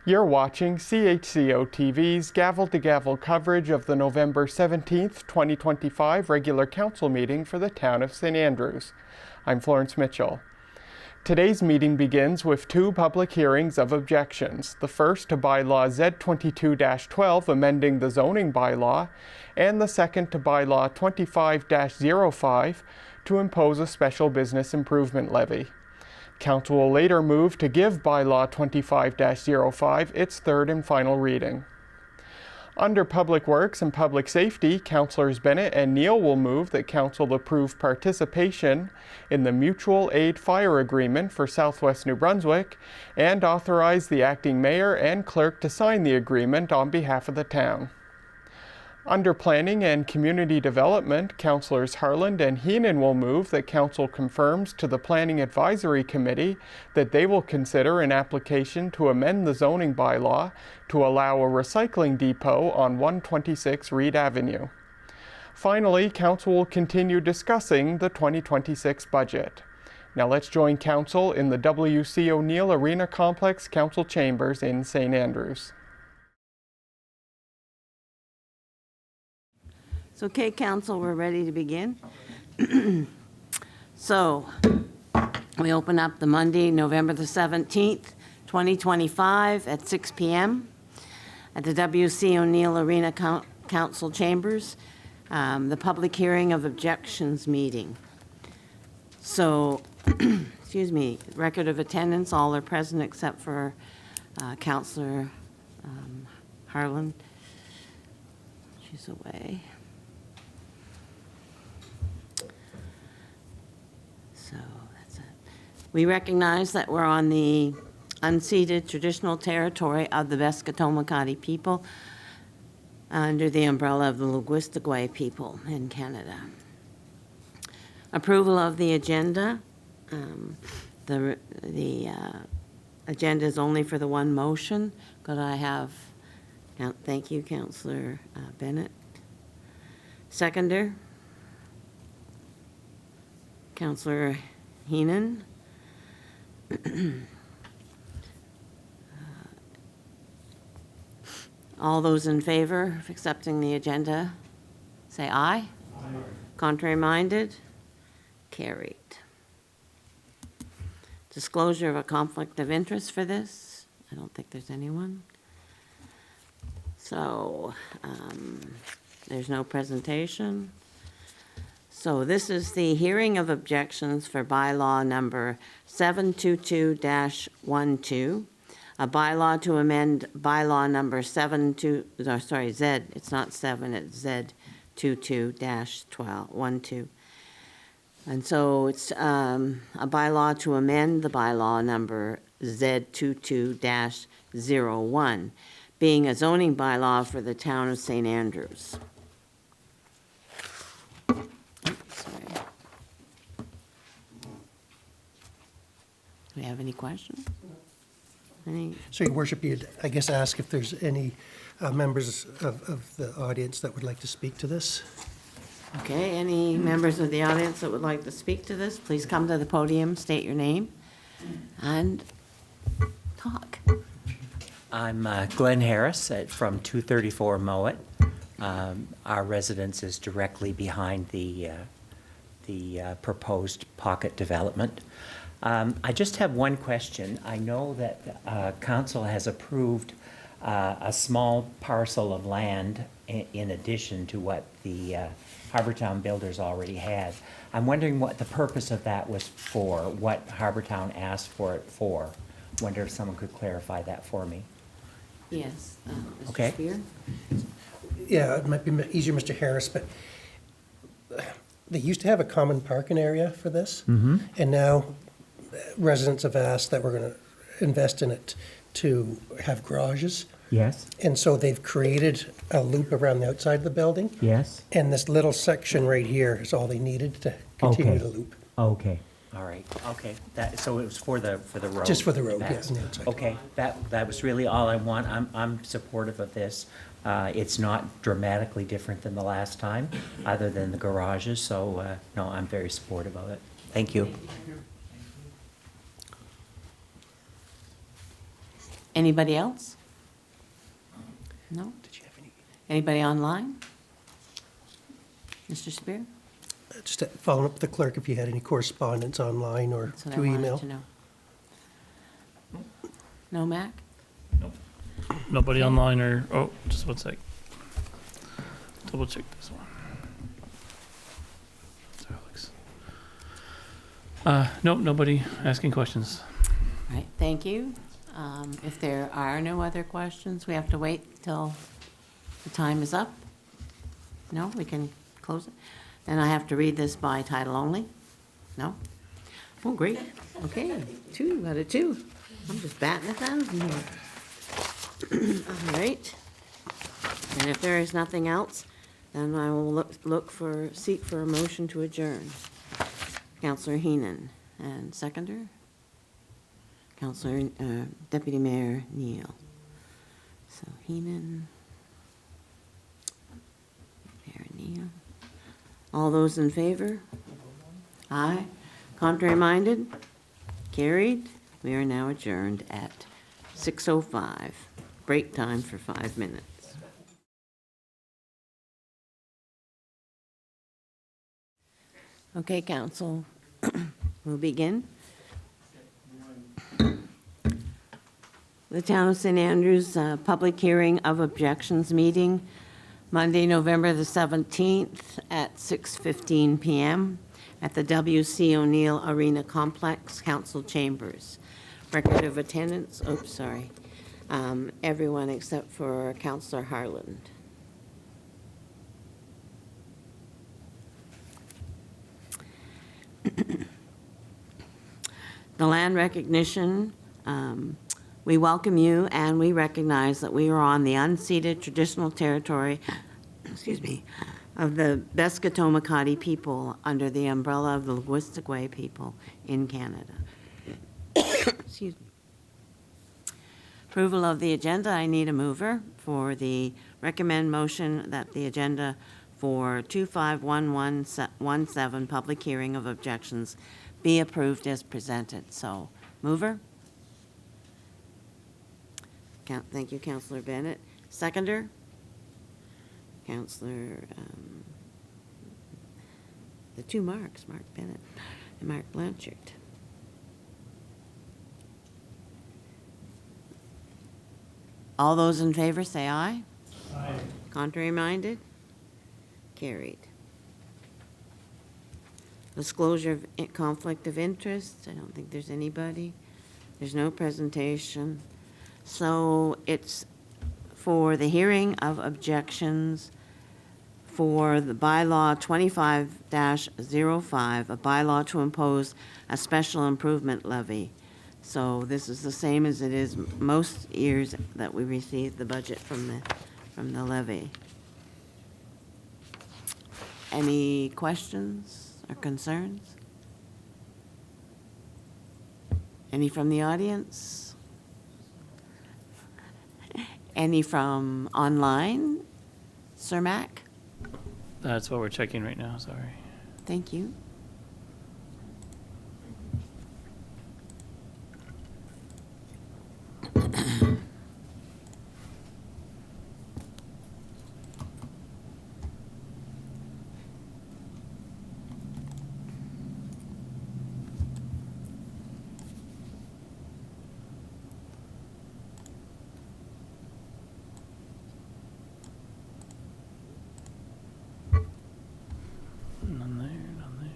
You're watching CHCO-TV's gavel-to-gavel coverage of the November 17th, 2025 regular council meeting for the town of St. Andrews. I'm Florence Mitchell. Today's meeting begins with two public hearings of objections. The first to bylaw Z22-12, amending the zoning bylaw, and the second to bylaw 25-05 to impose a special business improvement levy. Council will later move to give bylaw 25-05 its third and final reading. Under Public Works and Public Safety, Councillors Bennett and Neal will move that Council approve participation in the Mutual Aid Fire Agreement for Southwest New Brunswick and authorize the acting mayor and clerk to sign the agreement on behalf of the town. Under Planning and Community Development, Councillors Harland and Heenan will move that Council confirms to the Planning Advisory Committee that they will consider an application to amend the zoning bylaw to allow a recycling depot on 126 Reed Avenue. Finally, Council will continue discussing the 2026 budget. Now let's join Council in the W.C. O'Neill Arena Complex Council Chambers in St. Andrews. So, okay, Council, we're ready to begin. So, we open up the Monday, November the 17th, 2025 at 6 p.m. at the W.C. O'Neill Arena Council Chambers, the public hearing of objections meeting. So, excuse me, record of attendance, all are present except for Councillor Harland. She's away. So that's it. We recognize that we're on the unceded traditional territory of the Beskotomakati people under the umbrella of the Linguistigway people in Canada. Approval of the agenda. The agenda is only for the one motion. Could I have, thank you, Councillor Bennett. Seconder. Councillor Heenan. All those in favor of accepting the agenda, say aye. Aye. Contrary minded? Carried. Disclosure of a conflict of interest for this? I don't think there's anyone. So, there's no presentation. So this is the hearing of objections for bylaw number 722-12, a bylaw to amend bylaw number Z, it's not 7, it's Z22-12. And so it's a bylaw to amend the bylaw number Z22-01, being a zoning bylaw for the town of St. Andrews. Do we have any questions? So, Your Worship, you'd, I guess, ask if there's any members of the audience that would like to speak to this. Okay, any members of the audience that would like to speak to this, please come to the podium, state your name, and talk. I'm Glenn Harris from 234 Mowat. Our residence is directly behind the proposed pocket development. I just have one question. I know that Council has approved a small parcel of land in addition to what the Harbortown builders already had. I'm wondering what the purpose of that was for, what Harbortown asked for it for. Wonder if someone could clarify that for me. Yes, Mr. Okay. Spear? Yeah, it might be easier, Mr. Harris, but they used to have a common parking area for this, and now residents have asked that we're going to invest in it to have garages. Yes. And so they've created a loop around the outside of the building. Yes. And this little section right here is all they needed to continue the loop. Okay. All right. Okay. So it was for the road. Just for the road, That's- yes, on the outside. Okay. That was really all I want. I'm supportive of this. It's not dramatically different than the last time, other than the garages. So no, I'm very supportive of it. Thank you. Anybody else? No? Did you have any? Anybody online? Mr. Spear? Just following up with the clerk, if you had any correspondence online or That's what I through wanted email. to know. No, Mac? Nobody online or, oh, just one sec. Double check this one. That's Alex. Nope, nobody asking questions. All right, thank you. If there are no other questions, we have to wait till the time is up? No, we can close it? Then I have to read this by title only? No? Oh, great. Okay, 2 out of 2. I'm just batting 1,000 here. All right. And if there is nothing else, then I will seek for a motion to adjourn. Counselor Heenan, and seconder? Counselor, Deputy Mayor Neal. So Heenan, Mayor Neal. All those in favor? Aye. Contrary minded? Carried. We are now adjourned at 6:05. Break time for 5 minutes. Okay, council, we'll begin. The Town of St. Andrews Public Hearing of Objections meeting, Monday, November the 17th at 6:15 p.m. at the W.C. O'Neill Arena Complex, Council Chambers. Record of attendance, everyone except for Councillor Harland. The land recognition, we welcome you and we recognize that we are on the unceded traditional territory, of the Beskoto-Makati people under the umbrella of the Linguistic Way people in Canada. Excuse me. Approval of the agenda, I need a mover for the recommend motion that the agenda for 251117 public hearing of objections be approved as presented. So, mover? Thank you, Councillor Bennett. Seconder? Councillor, the two Marks, Mark Bennett and Mark Blanchard. All those in favor say aye. Aye. Contrary minded? Carried. Disclosure of conflict of interest, I don't think there's anybody. There's no presentation. So it's for the hearing of objections for the bylaw 25-05, a bylaw to impose a special improvement levy. So this is the same as it is most years that we receive the budget from the levy. Any questions or concerns? Any from the audience? Any from online? Sir Mac? That's what we're checking right now, sorry. Thank you. None there, none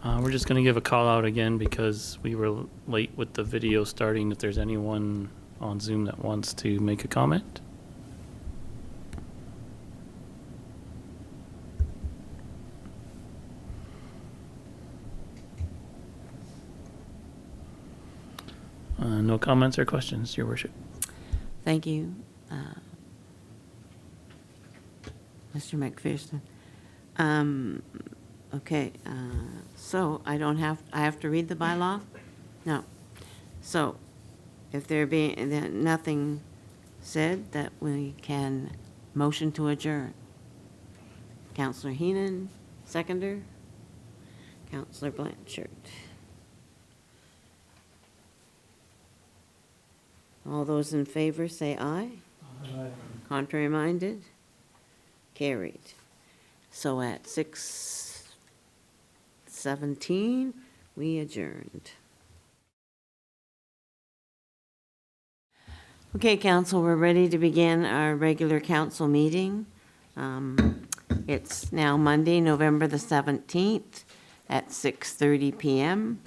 there. We're just gonna give a call out again because we were late with the video starting. If there's anyone on Zoom that wants to make a comment. No comments or questions, Your Worship. Thank you, Mr. McPherson. Okay, so I have to read the bylaw? No. So, if there be nothing said, that we can motion to adjourn. Councillor Heenan, seconder? Counselor Blanchard. All those in favor say aye. Aye. Contrary minded? Carried. So at 6:17, we adjourned. Okay, council, we're ready to begin our regular council meeting. It's now Monday, November the 17th at 6:30 p.m.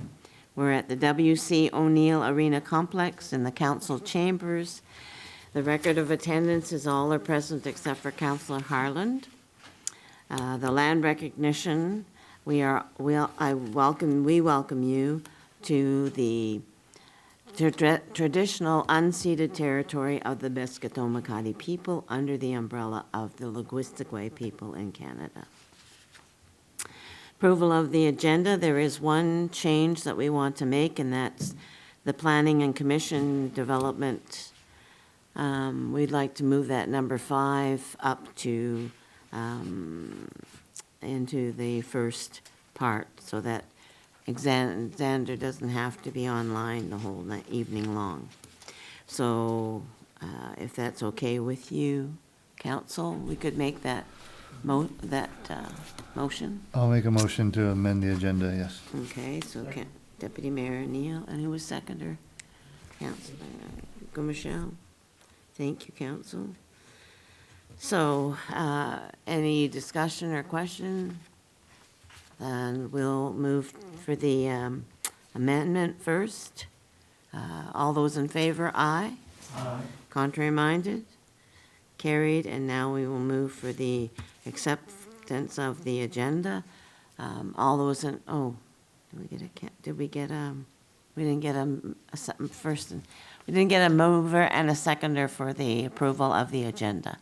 We're at the W.C. O'Neill Arena Complex in the council chambers. The record of attendance is all are present except for Councillor Harland. The land recognition, we welcome you to the traditional unceded territory of the Beskoto-Makati people under the umbrella of the Linguistic people in Canada. Approval of the agenda, there is one change that we want to make, and that's the Planning and Commission Development. We'd like to move that number 5 up to into the first part so that Xander doesn't have to be online the whole evening long. So if that's okay with you, council, we could make that motion. I'll make a motion to amend the agenda, yes. Okay, so Deputy Mayor Neal, and who was seconder? Councilor Michelle. Thank you, council. So any discussion or question? Then we'll move for the amendment first. All those in favor, aye. Aye. Contrary minded? Carried, and now we will move for the acceptance of the agenda. All those in, we didn't get a mover and a seconder for the approval of the agenda.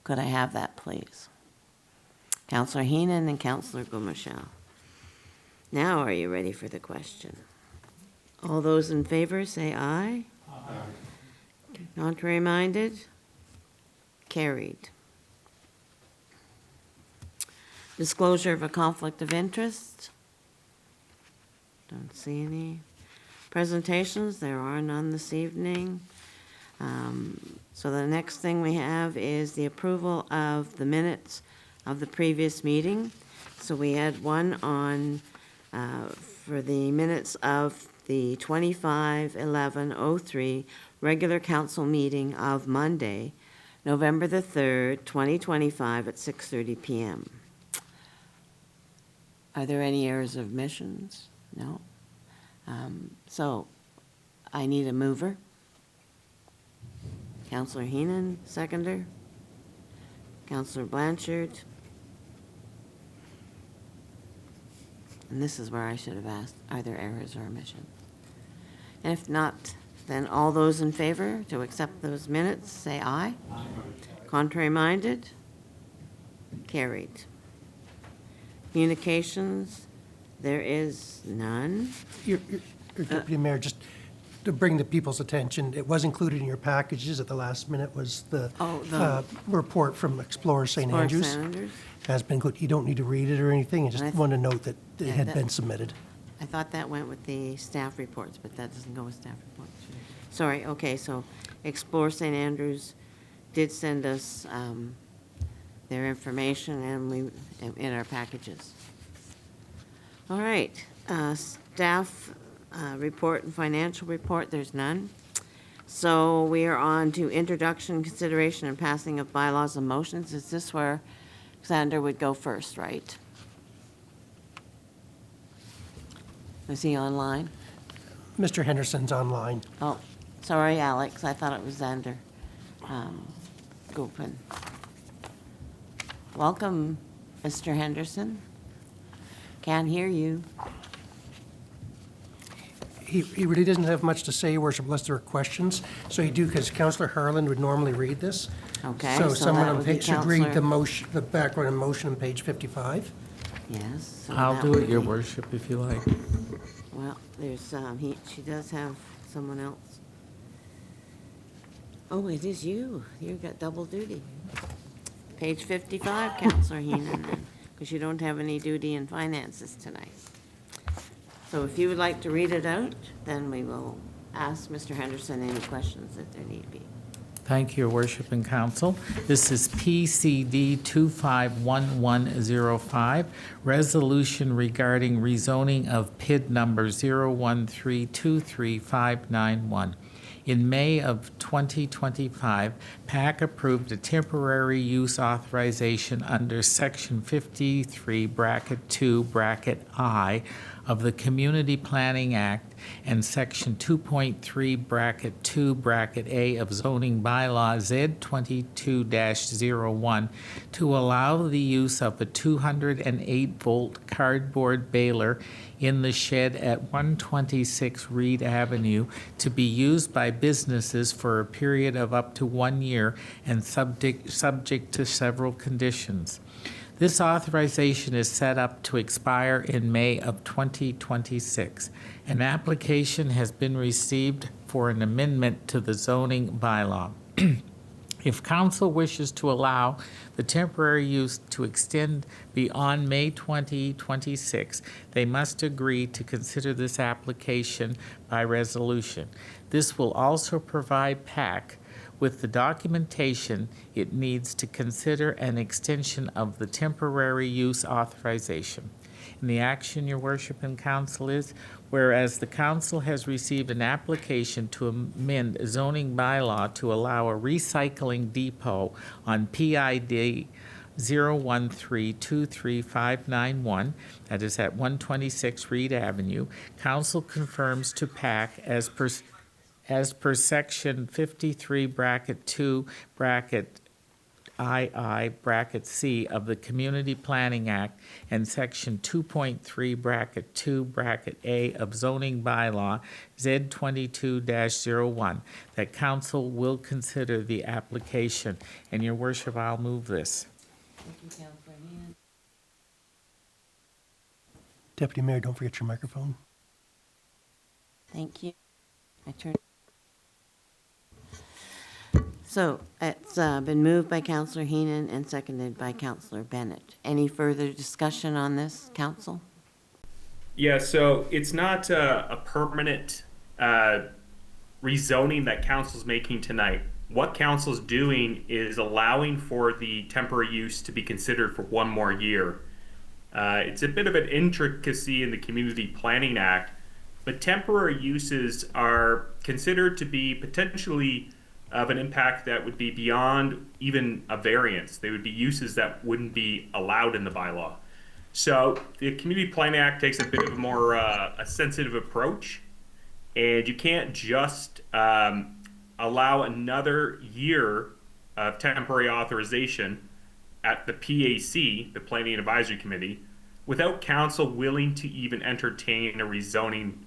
Could I have that, please? Councillor Heenan and Councillor Gumichelle. Now are you ready for the question? All those in favor say aye. Aye. Contrary minded? Carried. Disclosure of a conflict of interest? Don't see any. Presentations, there are none this evening. So the next thing we have is the approval of the minutes of the previous meeting. So we had one on, for the minutes of the 25/11/03 regular council meeting of Monday, November the 3rd, 2025 at 6:30 p.m. Are there any errors or omissions? No? So I need a mover. Councillor Heenan, seconder. Councillor Blanchard. And this is where I should have asked, are there errors or omissions? And if not, then all those in favor to accept those minutes, say aye. Aye. Contrary minded? Carried. Communications, there is none. Your Deputy Mayor, just to bring the people's attention, it was included in your packages at the last minute was the report from Explorer St. Andrews. Has been good. You don't need to read it or anything. I just want to note that it had been submitted. I thought that went with the staff reports, but that doesn't go with staff reports. Sorry, okay, so Explore St. Andrews did send us their information and we in our packages. All right, staff report and financial report, there's none. So we are on to introduction, consideration, and passing of bylaws and motions. Is this where Xander would go first, right? Is he online? Mr. Henderson's online. Oh, sorry, Alex. I thought it was Xander. Gopin. Welcome, Mr. Henderson. Can't hear you. He really doesn't have much to say, Your Worship, unless there are questions. So you do, because Councillor Harland would normally read this. Okay. So someone that would be should read the Counselor- motion, the background and motion on page 55. Yes. so I'll that do would it, Your be- Worship, if you like. Well, there's, she does have someone else. Oh, it is you. You've got double duty. Page 55, Councillor Heenan, because you don't have any duty in finances tonight. So if you would like to read it out, then we will ask Mr. Henderson any questions that there need to be. Thank you, Your Worship and Council. This is PCD 251105, resolution regarding rezoning of PID number 013235591. In May of 2025, PAC approved a temporary use authorization under Section 53, Bracket 2, Bracket I of the Community Planning Act and Section 2.3, Bracket 2, Bracket A of Zoning Bylaw Z22-01 to allow the use of a 208-volt cardboard baler in the shed at 126 Reed Avenue to be used by businesses for a period of up to 1 year and subject to several conditions. This authorization is set up to expire in May of 2026. An application has been received for an amendment to the zoning bylaw. If council wishes to allow the temporary use to extend beyond May 2026, they must agree to consider this application by resolution. This will also provide PAC with the documentation it needs to consider an extension of the temporary use authorization. And the action, Your Worship and Council, is whereas the Council has received an application to amend zoning bylaw to allow a recycling depot on PID 013235591, that is at 126 Reed Avenue, Council confirms to PAC as per Section 53, Bracket 2, Bracket II, Bracket C of the Community Planning Act and Section 2.3, Bracket 2, Bracket A of Zoning Bylaw Z22-01, that council will consider the application. And Your Worship, I'll move this. Thank you, Councillor Heehan. Deputy Mayor, don't forget your microphone. Thank you. I turn. So it's been moved by Councillor Heenan and seconded by Councillor Bennett. Any further discussion on this, Council? Yeah, so it's not a permanent rezoning that council's making tonight. What council's doing is allowing for the temporary use to be considered for 1 more year. It's a bit of an intricacy in the Community Planning Act, but temporary uses are considered to be potentially of an impact that would be beyond even a variance. They would be uses that wouldn't be allowed in the bylaw. So the Community Planning Act takes a bit of a more a sensitive approach, and you can't just allow another year of temporary authorization at the PAC, the Planning Advisory Committee, without council willing to even entertain a rezoning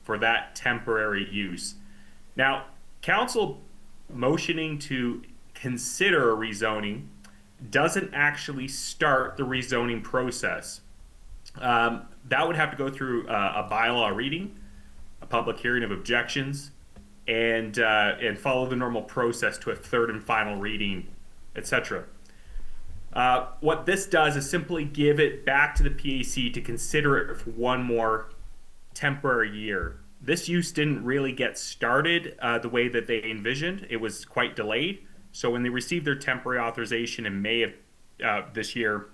for that temporary use. Now, council motioning to consider a rezoning doesn't actually start the rezoning process. That would have to go through a bylaw reading, a public hearing of objections, and follow the normal process to a third and final reading, etc. What this does is simply give it back to the PAC to consider it for 1 more temporary year. This use didn't really get started the way that they envisioned. It was quite delayed. So when they received their temporary authorization in May of this year,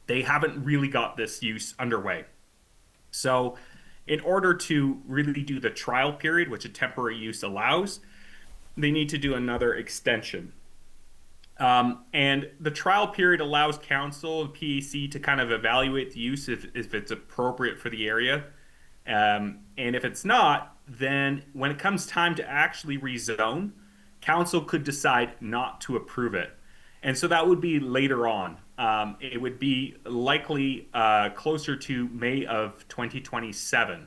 they haven't really got this use underway. So in order to really do the trial period, which a temporary use allows, they need to do another extension. And the trial period allows council and PAC to kind of evaluate the use if it's appropriate for the area. And if it's not, then when it comes time to actually rezone, council could decide not to approve it. And so that would be later on. It would be likely closer to May of 2027.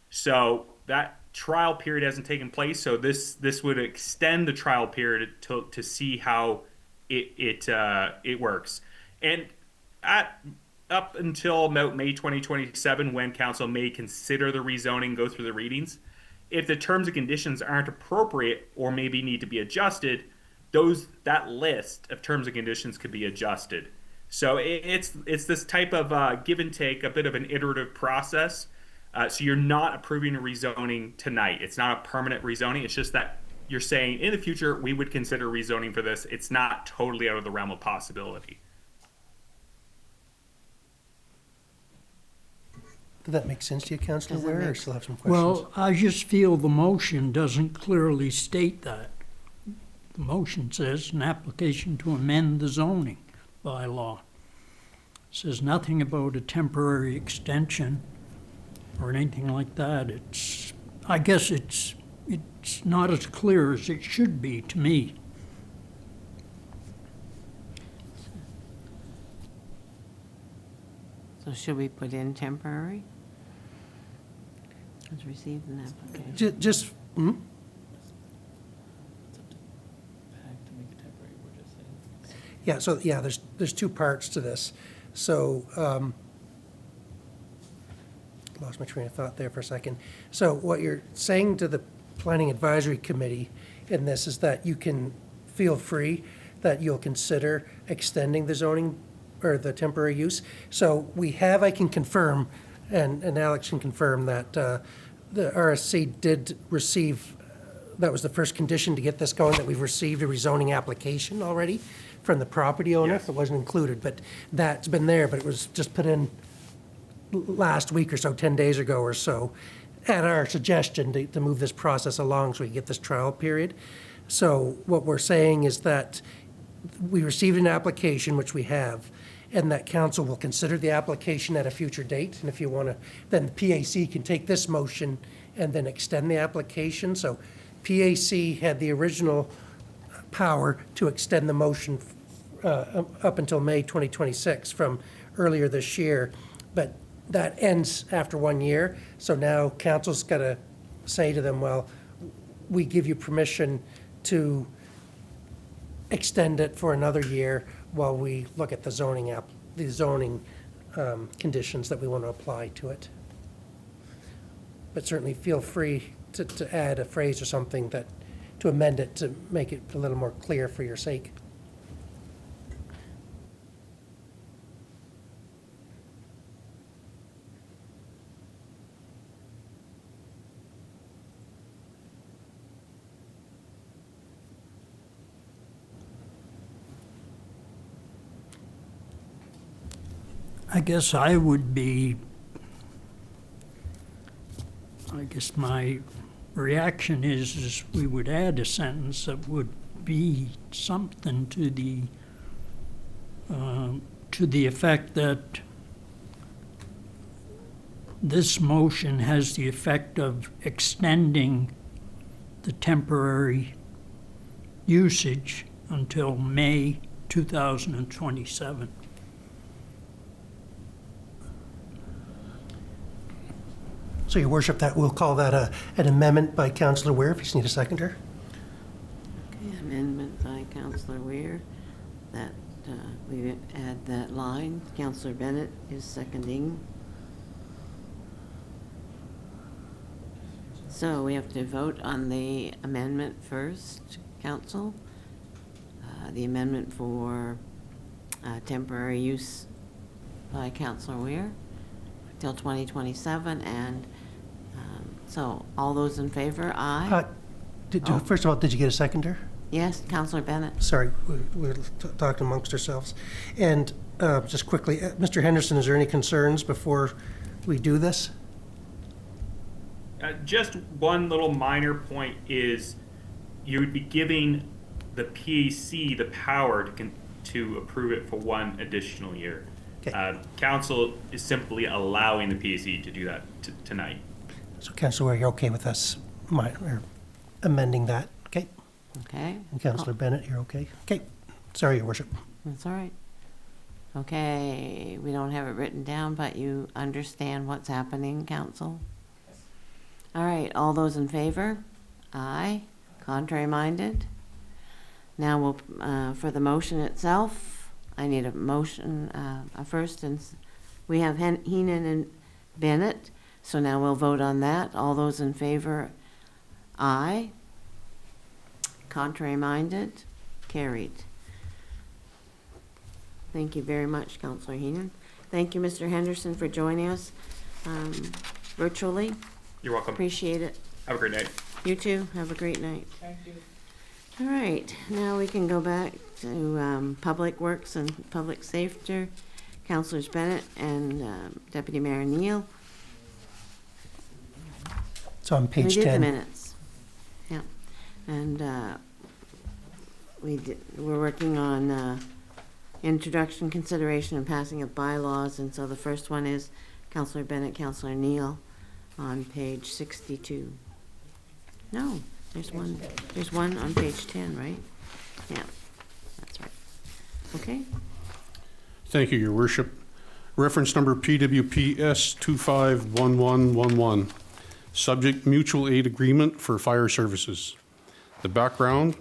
So that trial period hasn't taken place. So this would extend the trial period to see how it works. And up until about May 2027, when council may consider the rezoning, go through the readings, if the terms and conditions aren't appropriate or maybe need to be adjusted, that list of terms and conditions could be adjusted. So it's this type of give and take, a bit of an iterative process. So you're not approving a rezoning tonight. It's not a permanent rezoning. It's just that you're saying in the future we would consider rezoning for this. It's not totally out of the realm of possibility. Did that make sense to you, Councillor Does that Ware, or make- still have some questions? Well, I just feel the motion doesn't clearly state that. The motion says an application to amend the zoning bylaw. Says nothing about a temporary extension or anything like that. I guess it's not as clear as it should be to me. So should we put in temporary? Has received an application. Just, yeah, so, yeah, there's two parts to this. So, lost my train of thought there for a second. So what you're saying to the Planning Advisory Committee in this is that you can feel free that you'll consider extending the zoning or the temporary use. So we have, I can confirm, and Alex can confirm that the RSC did receive, that was the first condition to get this going, that we've received a rezoning application already from the property owner. Yes. It wasn't included, but that's been there, but it was just put in last week or so, 10 days ago or so, at our suggestion to move this process along so we get this trial period. So what we're saying is that we received an application, which we have, and that council will consider the application at a future date. And if you want to, then the PAC can take this motion and then extend the application. So PAC had the original power to extend the motion up until May 2026 from earlier this year. But that ends after 1 year. So now council's got to say to them, well, we give you permission to extend it for another year while we look at the zoning conditions that we want to apply to it. But certainly feel free to add a phrase or something to amend it to make it a little more clear for your sake. I guess my reaction is we would add a sentence that would be something to the effect that this motion has the effect of extending the temporary usage until May 2027. So, Your Worship, that we'll call that an amendment by Councillor Ware, if you just need a seconder. Okay, amendment by Councillor Weir, that we add that line. Councillor Bennett is seconding. So we have to vote on the amendment first, council. The amendment for temporary use by Councillor Weir till 2027, and so all those in favor, aye? First of all, did you get a seconder? Yes, Councillor Bennett. Sorry, we're talking amongst ourselves. And just quickly, Mr. Henderson, is there any concerns before we do this? Just one little minor point is you would be giving the PAC the power to approve it for 1 additional year. Okay. Council is simply allowing the PAC to do that tonight. So, Councillor Ware, you're okay with us amending that? Okay. Okay. And Councillor Bennett, you're okay? Okay. Sorry, Your Worship. That's all right. Okay, we don't have it written down, but you understand what's happening, council? All right, all those in favor? Aye. Contrary minded? Now we'll, for the motion itself, I need a motion, a first, and we have Heenan and Bennett, so now we'll vote on that. All those in favor? Aye. Contrary minded? Carried. Thank you very much, Councillor Heenan. Thank you, Mr. Henderson, for joining us. virtually. You're welcome. Appreciate it. Have a great night. You too. Have a great night. Thank you. All right, now we can go back to Public Works and Public Safety. Councilors Bennett and Deputy Mayor Neal. It's on page We did the 10. minutes. Yeah. And we're working on introduction, consideration, and passing of bylaws. And so the first one is Councilor Bennett, Councilor Neal on page 62. No, there's one. There's one on page 10, right? Yeah, that's right. Okay. Thank you, Your Worship. Reference number PWPS 251111. Subject mutual aid agreement for fire services. The background,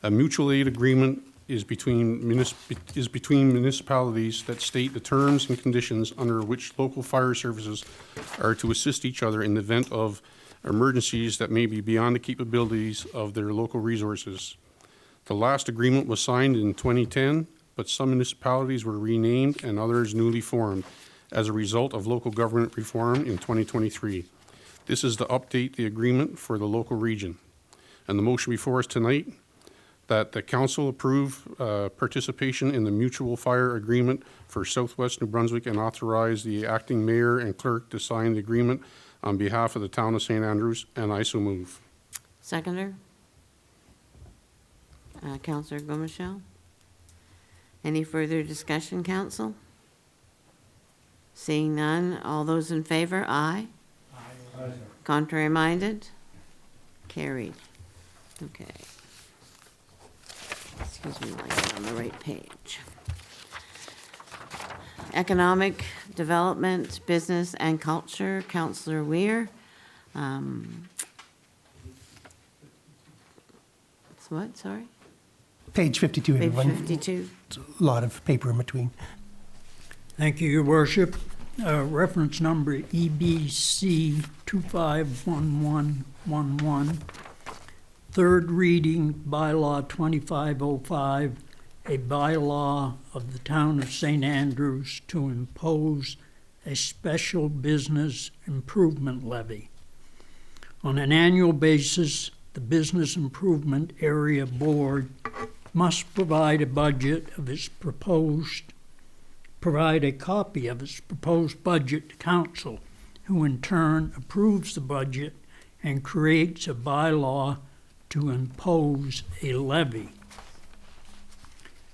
a mutual aid agreement is between municipalities that state the terms and conditions under which local fire services are to assist each other in the event of emergencies that may be beyond the capabilities of their local resources. The last agreement was signed in 2010, but some municipalities were renamed and others newly formed as a result of local government reform in 2023. This is to update the agreement for the local region. And the motion before us tonight, that the council approve participation in the mutual fire agreement for Southwest New Brunswick and authorize the acting mayor and clerk to sign the agreement on behalf of the town of St. Andrews, and I so move. Seconder? Councilor Gomichelle? Any further discussion, council? Seeing none, all those in favor, aye. Aye. Contrary minded? Carried. Okay. Excuse me, while I'm on the right page. Economic Development, Business and Culture, Councillor Weir. It's what, sorry? Page 52, Page everyone. 52. It's a lot of paper in between. Thank you, Your Worship. Reference number EBC 251111. Third reading, bylaw 2505, a bylaw of the town of St. Andrews to impose a special business improvement levy. On an annual basis, the Business Improvement Area Board must provide a copy of its proposed budget to council, who in turn approves the budget and creates a bylaw to impose a levy.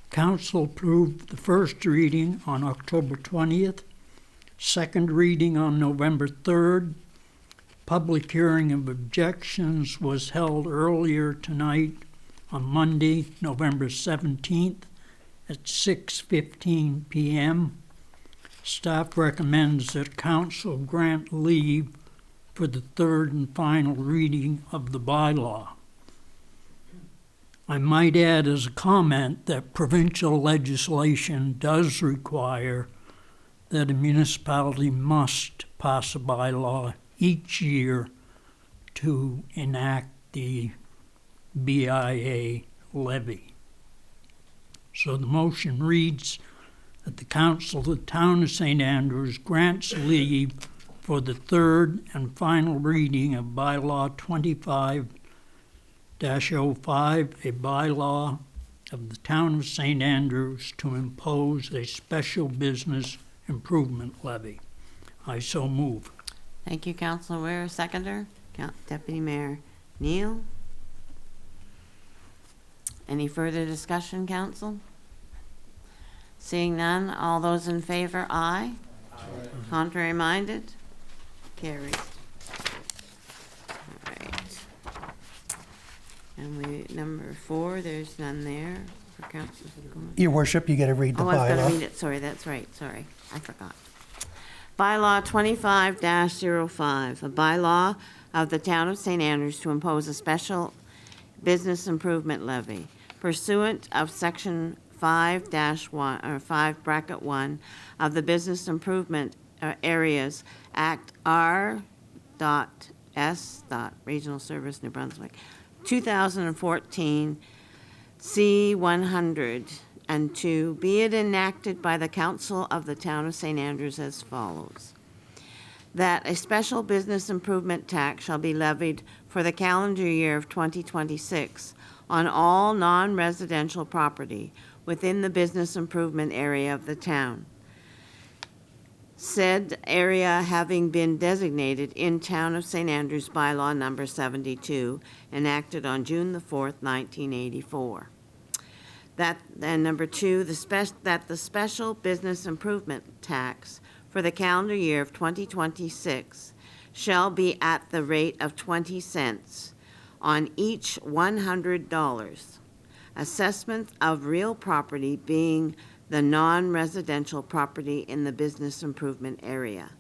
Council approved the first reading on October 20th, second reading on November 3rd. Public hearing of objections was held earlier tonight on Monday, November 17th at 6:15 p.m. Staff recommends that council grant leave for the third and final reading of the bylaw. I might add as a comment that provincial legislation does require that a municipality must pass a bylaw each year to enact the BIA levy. So the motion reads that the council of the town of St. Andrews grants leave for the third and final reading of bylaw 25-05, a bylaw of the town of St. Andrews to impose a special business improvement levy. I so move. Thank you, Councilor Ware. Seconder? Deputy Mayor Neal? Any further discussion, council? Seeing none, all those in favor, aye. Aye. Contrary minded? Carried. All right. And number 4, there's none there for Councilor. Your Worship, you got to read the I was going to bylaw. read it. Sorry, that's right. Sorry, I forgot. Bylaw 25-05, a bylaw of the town of St. Andrews to impose a special business improvement levy pursuant of section 5-1 or 5(1) of the Business Improvement Areas Act R.S. Regional Service New Brunswick 2014 C-100 and 2, be it enacted by the Council of the Town of St. Andrews as follows. that a special business improvement tax shall be levied for the calendar year of 2026 on all non-residential property within the business improvement area of the town. Said area having been designated in Town of St. Andrews Bylaw Number 72, enacted on June the 4th, 1984. And number 2, that the special business improvement tax for the calendar year of 2026 shall be at the rate of 20 cents on each $100. Assessment of real property being the non-residential property in the business improvement area.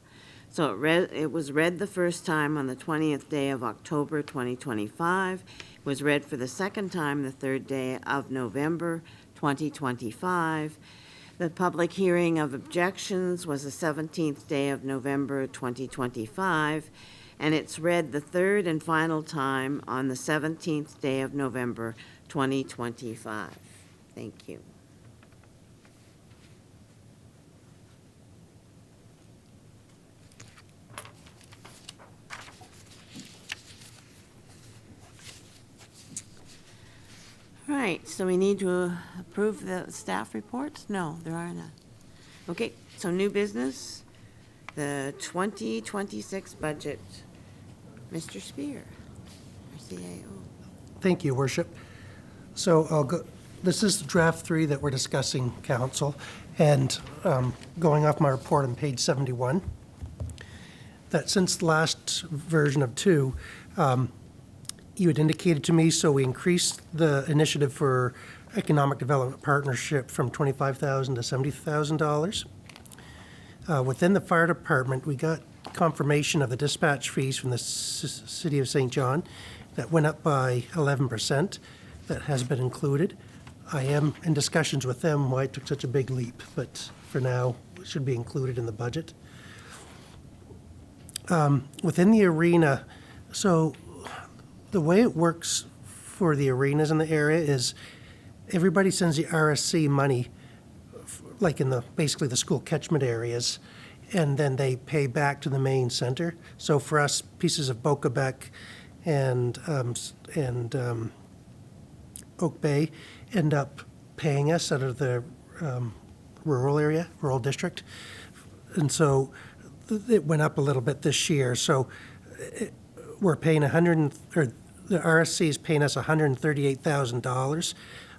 So it was read the first time on the 20th day of October 2025. It was read for the second time the 3rd day of November 2025. The public hearing of objections was the 17th day of November 2025, and it's read the 3rd and final time on the 17th day of November 2025. Thank you. All right, so we need to approve the staff reports? No, there are none. Okay, so new business, the 2026 budget. Mr. Spear, our CAO. Thank you, Worship. So I'll go, this is draft 3 that we're discussing, Council, and going off my report on page 71, that since the last version of 2, you had indicated to me, so we increased the initiative for economic development partnership from $25,000 to $70,000. Within the fire department, we got confirmation of the dispatch fees from the City of St. John that went up by 11%. That has been included. I am in discussions with them why it took such a big leap, but for now, it should be included in the budget. Within the arena, so the way it works for the arenas in the area is everybody sends the RSC money, like in the basically the school catchment areas, and then they pay back to the main center. So for us, pieces of Boca Bec and Oak Bay end up paying us out of the rural district. And so it went up a little bit this year. So we're paying the RSC is paying us $138,000,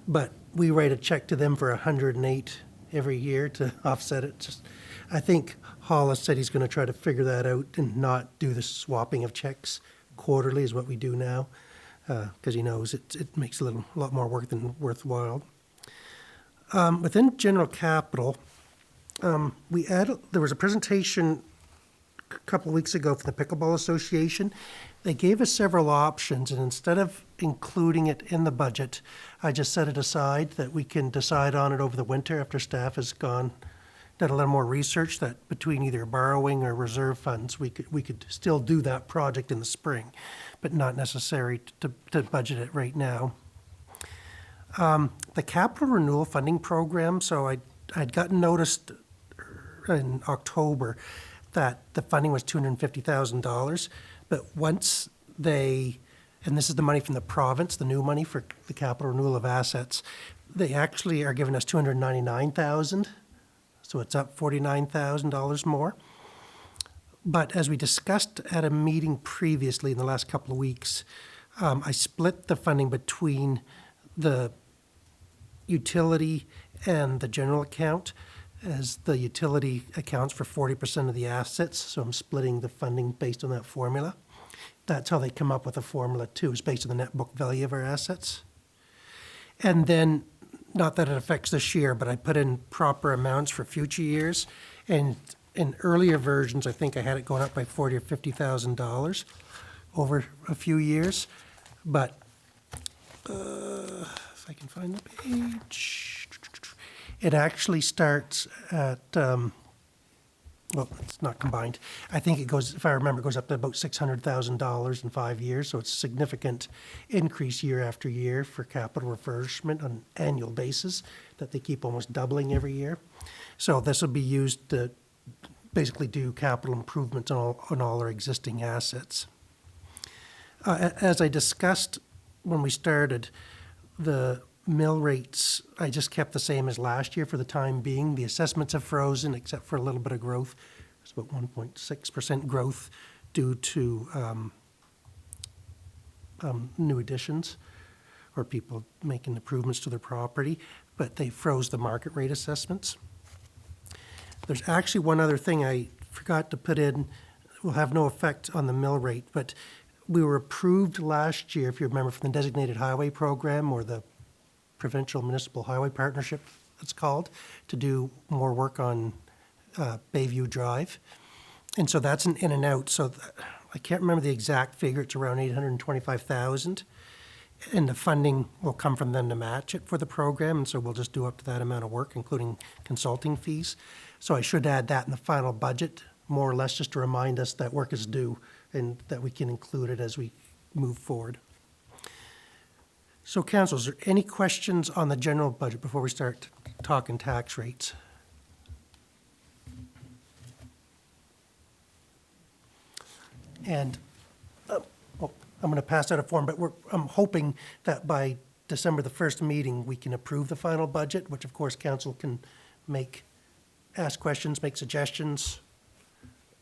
but we write a check to them for $108,000 every year to offset it. Just, I think Hollis said he's going to try to figure that out and not do the swapping of checks quarterly is what we do now, because he knows it makes a lot more work than worthwhile. Within general capital, there was a presentation a couple of weeks ago from the Pickleball Association. They gave us several options, and instead of including it in the budget, I just set it aside that we can decide on it over the winter after staff has done a little more research, that between either borrowing or reserve funds, we could still do that project in the spring, but not necessary to budget it right now. The capital renewal funding program, so I'd gotten noticed in October that the funding was $250,000, but once and this is the money from the province, the new money for the capital renewal of assets, they actually are giving us $299,000, so it's up $49,000 more. But as we discussed at a meeting previously in the last couple of weeks, I split the funding between the utility and the general account, as the utility accounts for 40% of the assets, so I'm splitting the funding based on that formula. That's how they come up with the formula too, is based on the net book value of our assets. And then, not that it affects this year, but I put in proper amounts for future years. And in earlier versions, I think I had it going up by $40,000 or $50,000 over a few years. But if I can find the page, it actually starts at, well, it's not combined. I think it goes, if I remember, it goes up to about $600,000 in 5 years. So it's a significant increase year after year for capital refurbishment on an annual basis that they keep almost doubling every year. So this will be used to basically do capital improvements on all our existing assets. As I discussed when we started, the mill rates, I just kept the same as last year for the time being. The assessments have frozen except for a little bit of growth. It's about 1.6% growth due to new additions or people making improvements to their property, but they froze the market rate assessments. There's actually one other thing I forgot to put in, will have no effect on the mill rate, but we were approved last year, if you remember, from the Designated Highway Program or the Provincial Municipal Highway Partnership, it's called, to do more work on Bayview Drive. And so that's an in and out. So I can't remember the exact figure. It's around $825,000. And the funding will come from them to match it for the program. And so we'll just do up to that amount of work, including consulting fees. So I should add that in the final budget, more or less just to remind us that work is due and that we can include it as we move forward. So council, is there any questions on the general budget before we start talking tax rates? And I'm going to pass out a form, but I'm hoping that by December the 1st meeting, we can approve the final budget, which of course council can ask questions, make suggestions,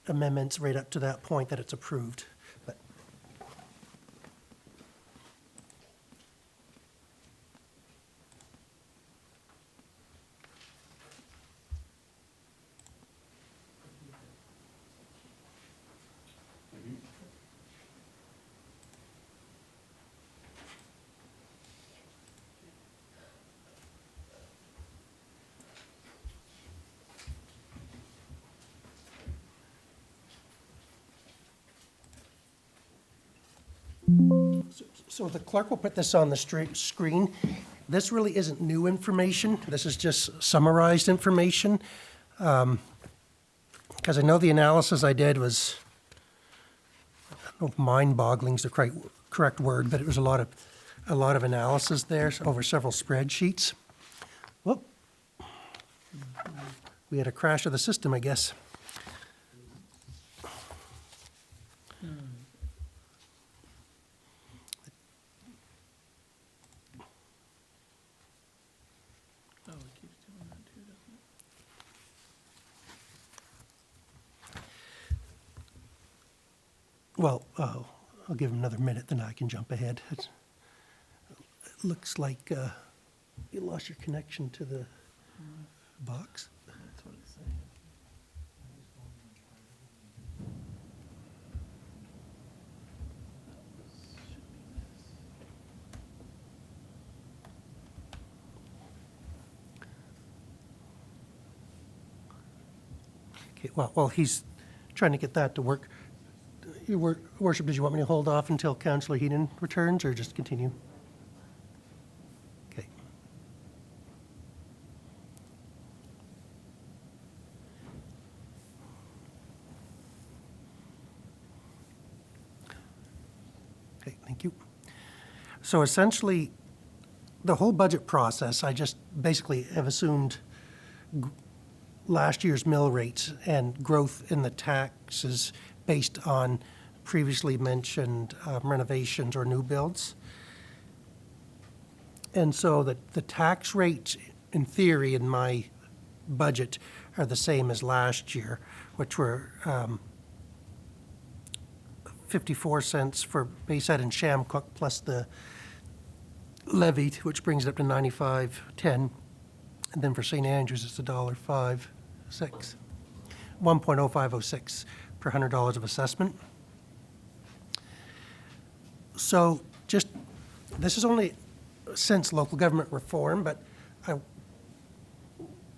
amendments right up to that point that it's approved. But So the clerk will put this on the screen. This really isn't new information. This is just summarized information. Because I know the analysis I did was, I don't know if mind-boggling is the correct word, but it was a lot of analysis there over several spreadsheets. Whoop. We had a crash of the system, I guess. Well, I'll give him another minute, then I can jump ahead. It looks like you lost your connection to the box. That's what it's saying. Okay, well, while he's trying to get that to work, Your Worship, did you want me to hold off until Councillor Heenan returns, or just continue? Okay. Okay, thank you. So essentially, the whole budget process, I just basically have assumed last year's mill rates and growth in the taxes based on previously mentioned renovations or new builds. And so the tax rates, in theory, in my budget are the same as last year, which were 54 cents for Bayside and Shamcook plus the levy, which brings it up to 95.10. And then for St. Andrews, it's $1.56, 1.0506 per $100 of assessment. So just, this is only since local government reform, but I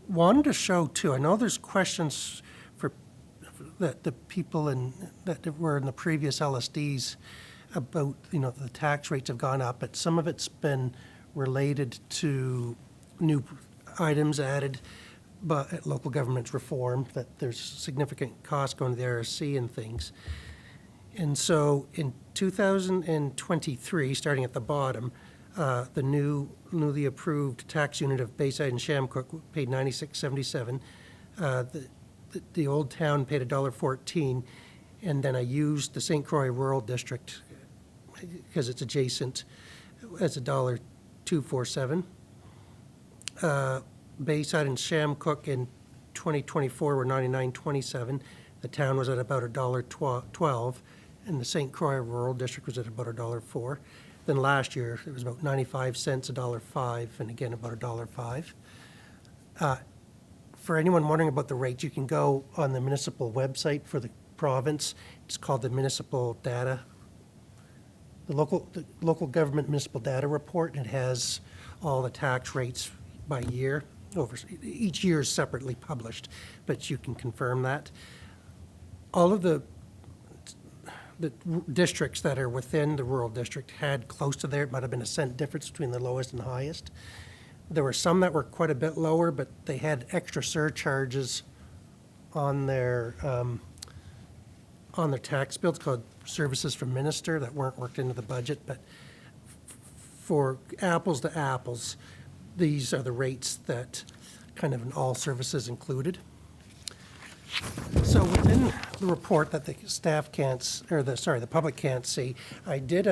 wanted to show too, I know there's questions for the people that were in the previous LSDs about, the tax rates have gone up, but some of it's been related to new items added but local government's reform, that there's significant costs going to the RSC and things. And so in 2023, starting at the bottom, the newly approved tax unit of Bayside and Shamcook paid $96.77. the old town paid $1.14, and then I used the St. Croix Rural District, because it's adjacent, as $1.247. Bayside and Shamcook in 2024 were 99.27. The town was at about $1.12, and the St. Croix Rural District was at about $1.04. Then last year, it was about 95 cents, $1.05, and again, about $1.05. For anyone wondering about the rates, you can go on the municipal website for the province. It's called the Municipal Data, the local government municipal data report. It has all the tax rates by year. Each year is separately published, but you can confirm that. All of the districts that are within the rural district had close to there. It might have been a cent difference between the lowest and highest. There were some that were quite a bit lower, but they had extra surcharges on their tax bills called services from minister that weren't worked into the budget. But for apples to apples, these are the rates that kind of in all services included. So within the report that the staff can't, or the public can't see, I did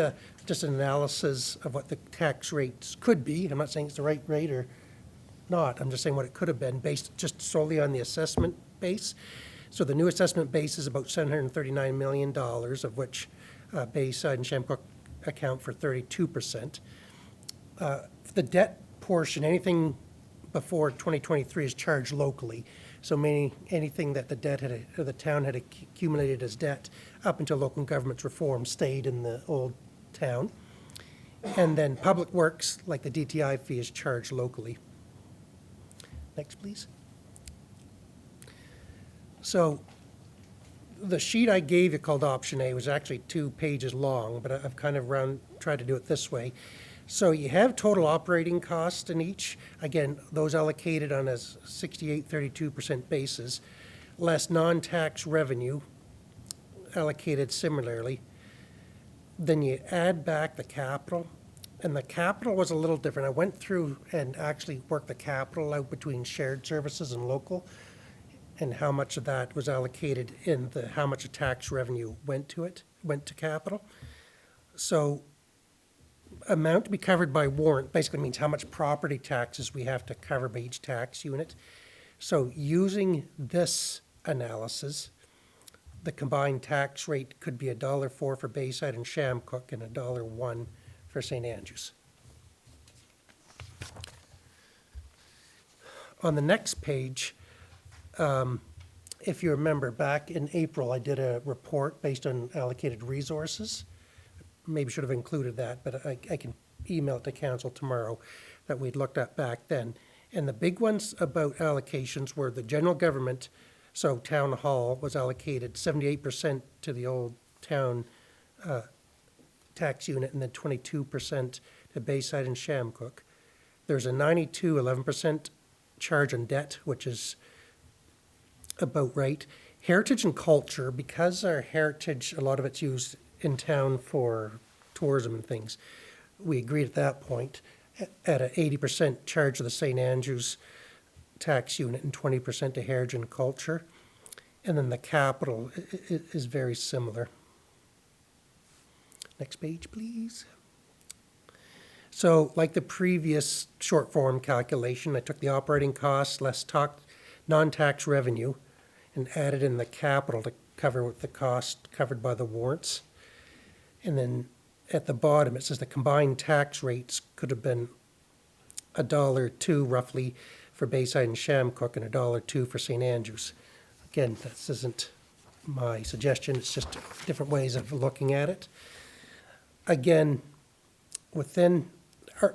just an analysis of what the tax rates could be. I'm not saying it's the right rate or not. I'm just saying what it could have been based just solely on the assessment base. So the new assessment base is about $739 million, of which Bayside and Shamcook account for 32%. The debt portion, anything before 2023 is charged locally. So meaning anything that the town had accumulated as debt up until local government's reform stayed in the old town. And then public works, like the DTI fee, is charged locally. Next, please. So the sheet I gave you called Option A was actually 2 pages long, but I've kind of tried to do it this way. So you have total operating costs in each. Again, those allocated on a 68-32% basis, less non-tax revenue allocated similarly. Then you add back the capital, and the capital was a little different. I went through and actually worked the capital out between shared services and local, and how much of that was allocated in how much of tax revenue went to capital. So amount to be covered by warrant basically means how much property taxes we have to cover by each tax unit. So using this analysis, the combined tax rate could be $1.04 for Bayside and Shamcook and $1.01 for St. Andrews. On the next page, if you remember, back in April, I did a report based on allocated resources. Maybe should have included that, but I can email it to council tomorrow that we'd looked at back then. And the big ones about allocations were the general government. So town hall was allocated 78% to the old town tax unit, and then 22% to Bayside and Shamcook. There's a 11% charge on debt, which is about right. Heritage and culture, because our heritage, a lot of it's used in town for tourism and things, we agreed at that point at an 80% charge to the St. Andrews tax unit and 20% to heritage and culture. And then the capital is very similar. Next page, please. So like the previous short form calculation, I took the operating costs less non-tax revenue and added in the capital to cover what the cost covered by the warrants. And then at the bottom, it says the combined tax rates could have been $1.02 roughly for Bayside and Shamcook and $1.02 for St. Andrews. Again, this isn't my suggestion, it's just different ways of looking at it. Again, within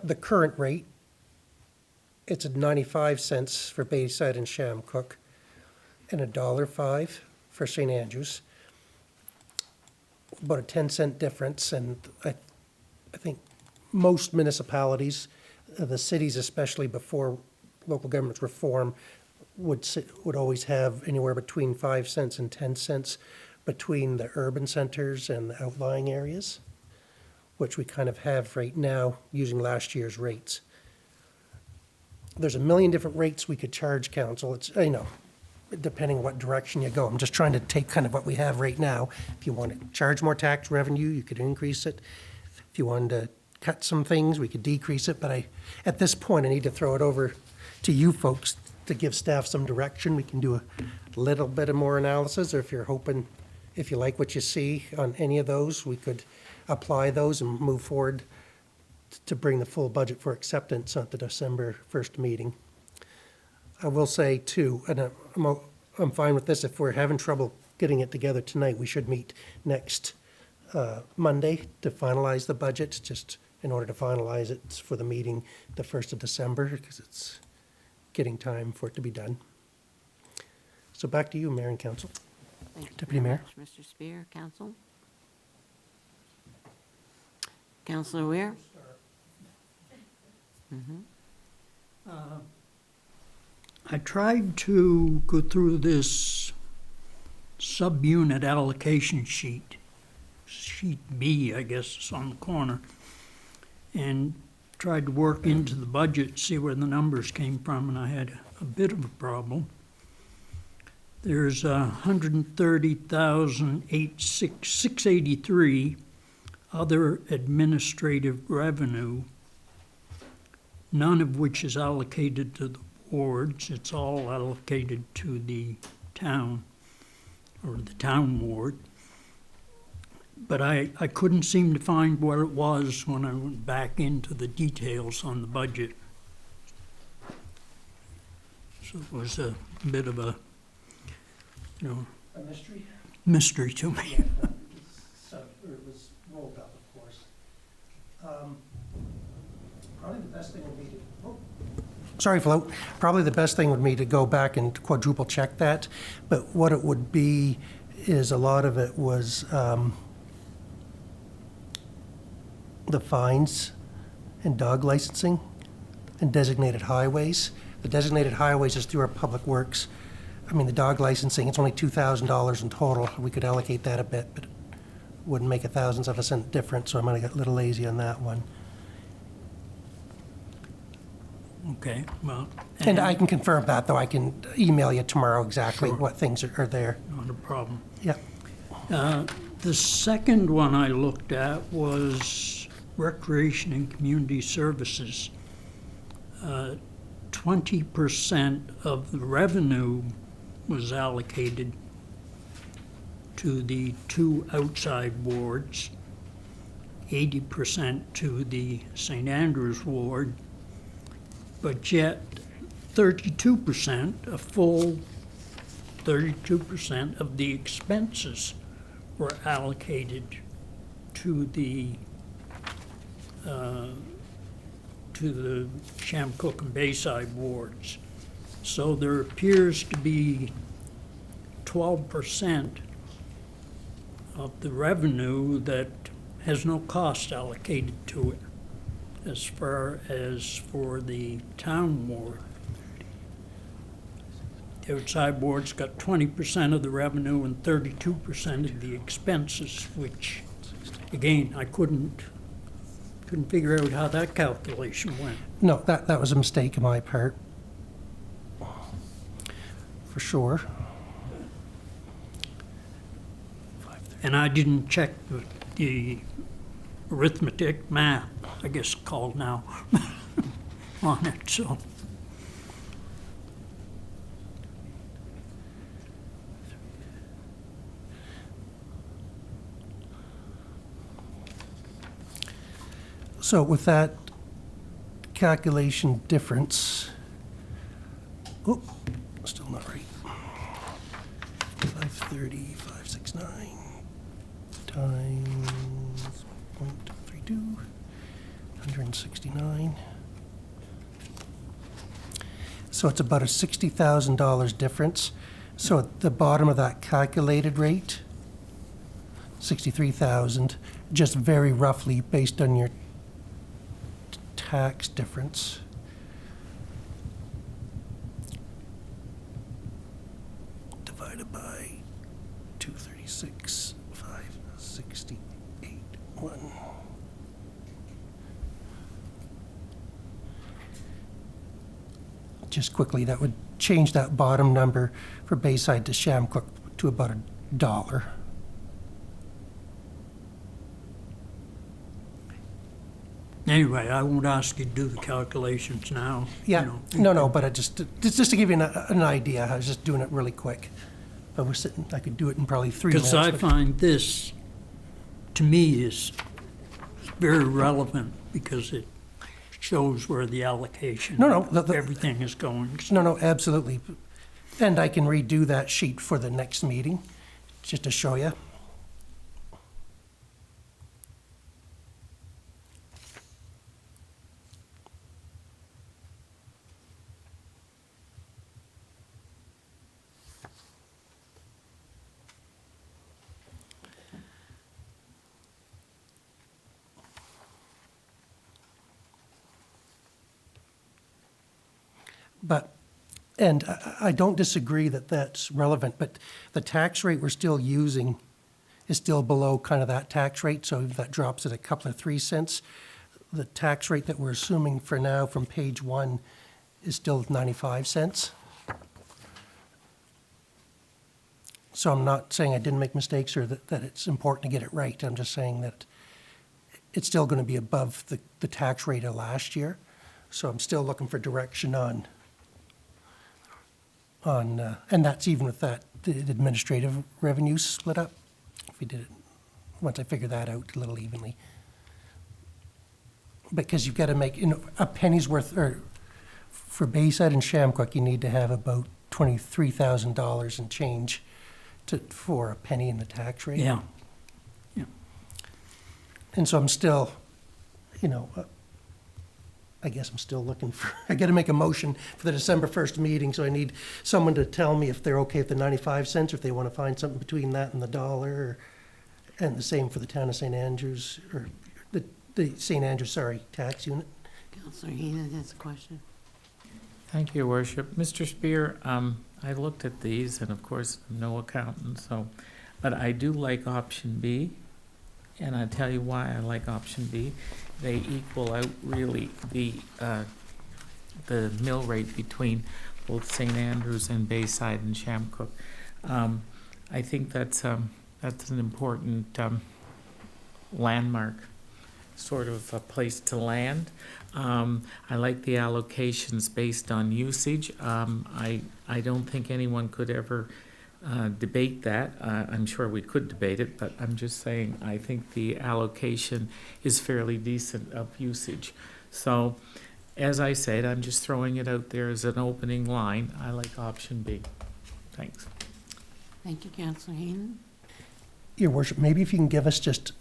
the current rate, it's at 95 cents for Bayside and Shamcook and $1.05 for St. Andrews. About a 10-cent difference, and I think most municipalities, the cities especially before local government reform, would always have anywhere between 5 cents and 10 cents between the urban centers and the outlying areas, which we kind of have right now using last year's rates. There's a million different rates we could charge council. It's, depending what direction you go. I'm just trying to take kind of what we have right now. If you want to charge more tax revenue, you could increase it. If you wanted to cut some things, we could decrease it. But at this point, I need to throw it over to you folks to give staff some direction. We can do a little bit of more analysis, or if you're hoping, if you like what you see on any of those, we could apply those and move forward to bring the full budget for acceptance at the December 1st meeting. I will say too, and I'm fine with this, if we're having trouble getting it together tonight, we should meet next Monday to finalize the budget, just in order to finalize it for the meeting the 1st of December, because it's getting time for it to be done. So back to you, Mayor and Council. Thank you Deputy very Mayor. much, Mr. Spear. Council? Councilor Weir? I tried to go through this subunit allocation sheet, sheet B, I guess is on the corner, and tried to work into the budget, see where the numbers came from, and I had a bit of a problem. There's 130,683 other administrative revenue, none of which is allocated to the wards. It's all allocated to the town, or the town ward. But I couldn't seem to find what it was when I went back into the details on the budget. So it was a bit of a, A mystery? mystery to me. So, it was rolled up, of course. Probably the best thing would be to, sorry, Flo, probably the best thing would be to go back and quadruple check that. But what it would be is a lot of it was the fines and dog licensing and designated highways. The designated highways is through our public works. I mean, the dog licensing, it's only $2,000 in total. We could allocate that a bit, but it wouldn't make a thousandth of a cent difference, so I might have got a little lazy on that one. Okay, well. And I can confirm that, though. I can email you tomorrow exactly Sure. what things are there. Not a problem. Yeah. The second one I looked at was Recreation and Community Services. 20% of the revenue was allocated to the two outside wards, 80% to the St. Andrews ward, but yet 32%, a full 32% of the expenses were allocated to the Shamcook and Bayside wards. So there appears to be 12% of the revenue that has no cost allocated to it, as far as for the town ward. The outside ward's got 20% of the revenue and 32% of the expenses, which, again, I couldn't figure out how that calculation went. No, that was a mistake on my part. For sure. And I didn't check the arithmetic, math, I guess called now, on it, so. So with that calculation difference, oh, still not right. 530, 569 times 0.32, 169. So it's about a $60,000 difference. So at the bottom of that calculated rate, 63,000, just very roughly based on your tax difference. Divided by 236, 568, 1. just quickly, that would change that bottom number for Bayside to Shamcook to about $1. Anyway, I won't ask you to do the calculations now. Yeah, you know. no, but I just to give you an idea, I was just doing it really quick. If I was sitting, I could do it in probably 3 minutes. Because I but- find this, to me, is very relevant because it shows where the allocation of everything is going. No, absolutely. And I can redo that sheet for the next meeting, just to show you. And I don't disagree that that's relevant, but the tax rate we're still using is still below kind of that tax rate, so that drops at a couple of 3 cents. The tax rate that we're assuming for now from page 1 is still 95 cents. So I'm not saying I didn't make mistakes or that it's important to get it right. I'm just saying that it's still going to be above the tax rate of last year. So I'm still looking for direction on and that's even with that, the administrative revenue split up. If we did it, once I figure that out a little evenly. Because you've got to make, a penny's worth, or for Bayside and Shamcook, you need to have about $23,000 and change for a penny in the tax rate. Yeah. And so I'm still, I guess I'm still looking for, I got to make a motion for the December 1st meeting, so I need someone to tell me if they're okay with the 95 cents, or if they want to find something between that and the $1, and the same for the town of St. Andrews, or the St. Andrews, tax unit. Councillor Heenan has a question. Thank you, Your Worship. Mr. Spear, I looked at these, and of course, I'm no accountant, but I do like option B, and I'll tell you why I like option B. They equal out really the mill rate between both St. Andrews and Bayside and Shamcook. I think that's an important landmark sort of a place to land. I like the allocations based on usage. I don't think anyone could ever debate that. I'm sure we could debate it, but I'm just saying I think the allocation is fairly decent of usage. So, as I said, I'm just throwing it out there as an opening line. I like option B. Thanks. Thank you, Councillor Heenan. Your Worship, maybe if you can give us just